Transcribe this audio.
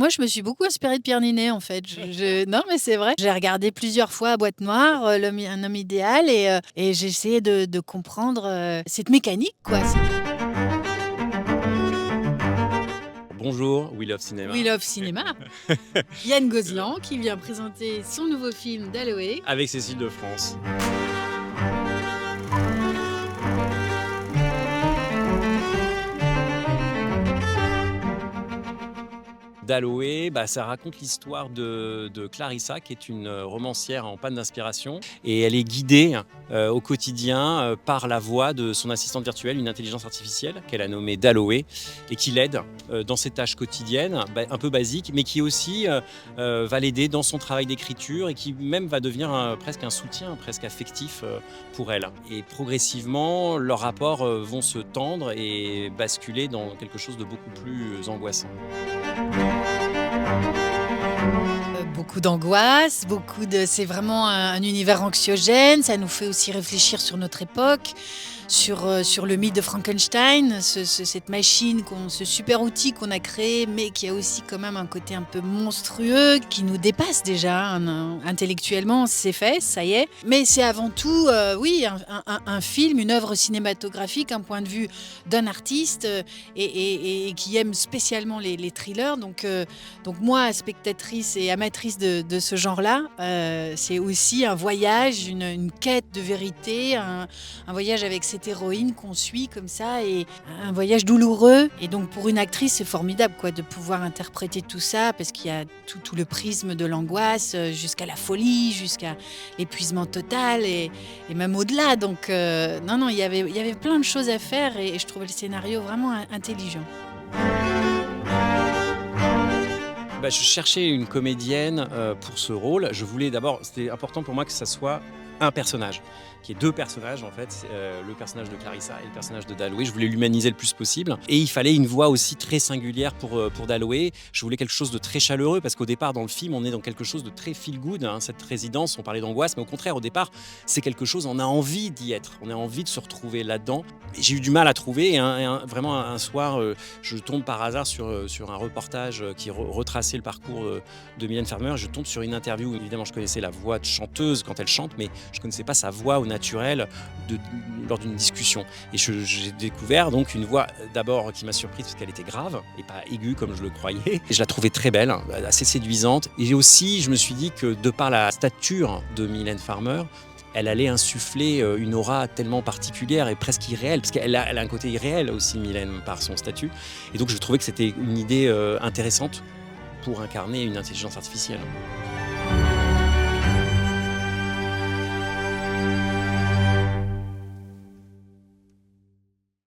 moi, je me suis beaucoup inspirée de Pierre Niney, en fait. Non, mais c'est vrai. J'ai regardé plusieurs fois Boîte noire, Un homme idéal, et j'ai essayé de comprendre cette mécanique, quoi. Bonjour, We Love Cinéma. We Love Cinéma. Yann Gozlan qui vient présenter son nouveau film d'Aloé. Avec Cécile de France. D'Aloé, ça raconte l'histoire de Clarissa, qui est une romancière en panne d'inspiration. Et elle est guidée au quotidien par la voix de son assistante virtuelle, une intelligence artificielle qu'elle a nommée Daloé, et qui l'aide dans ses tâches quotidiennes, un peu basiques, mais qui aussi va l'aider dans son travail d'écriture et qui même va devenir presque un soutien, presque affectif pour elle. Et progressivement, leurs rapports vont se tendre et basculer dans quelque chose de beaucoup plus angoissant. Beaucoup d'angoisse, c'est vraiment un univers anxiogène. Ça nous fait aussi réfléchir sur notre époque, sur le mythe de Frankenstein, cette machine, ce super outil qu'on a créé, mais qui a aussi quand même un côté un peu monstrueux, qui nous dépasse déjà intellectuellement. C'est fait, ça y est. Mais c'est avant tout, oui, un film, une œuvre cinématographique, un point de vue d'un artiste et qui aime spécialement les thrillers. Donc moi, spectatrice et amatrice de ce genre-là, c'est aussi un voyage, une quête de vérité, un voyage avec cette héroïne qu'on suit comme ça, et un voyage douloureux. Et donc pour une actrice, c'est formidable de pouvoir interpréter tout ça, parce qu'il y a tout le prisme de l'angoisse jusqu'à la folie, jusqu'à l'épuisement total et même au-delà. Donc non, il y avait plein de choses à faire, et je trouvais le scénario vraiment intelligent. Je cherchais une comédienne pour ce rôle. C'était important pour moi que ça soit un personnage, qui est deux personnages en fait, le personnage de Clarissa et le personnage de Daloé. Je voulais l'humaniser le plus possible, et il fallait une voix aussi très singulière pour Daloé. Je voulais quelque chose de très chaleureux, parce qu'au départ dans le film on est dans quelque chose de très feel good, cette résidence, on parlait d'angoisse, mais au contraire au départ c'est quelque chose, on a envie d'y être, on a envie de se retrouver là-dedans. Et j'ai eu du mal à trouver, vraiment un soir je tombe par hasard sur un reportage qui retraçait le parcours de Mylène Farmer. Je tombe sur une interview où évidemment je connaissais la voix de chanteuse quand elle chante, mais je connaissais pas sa voix au naturel lors d'une discussion. Et j'ai découvert donc une voix d'abord qui m'a surprise parce qu'elle était grave et pas aiguë comme je le croyais. Et je la trouvais très belle, assez séduisante. Et aussi, je me suis dit que de par la stature de Mylène Farmer, elle allait insuffler une aura tellement particulière et presque irréelle, parce qu'elle a un côté irréel aussi, Mylène, par son statut. Et donc je trouvais que c'était une idée intéressante pour incarner une intelligence artificielle.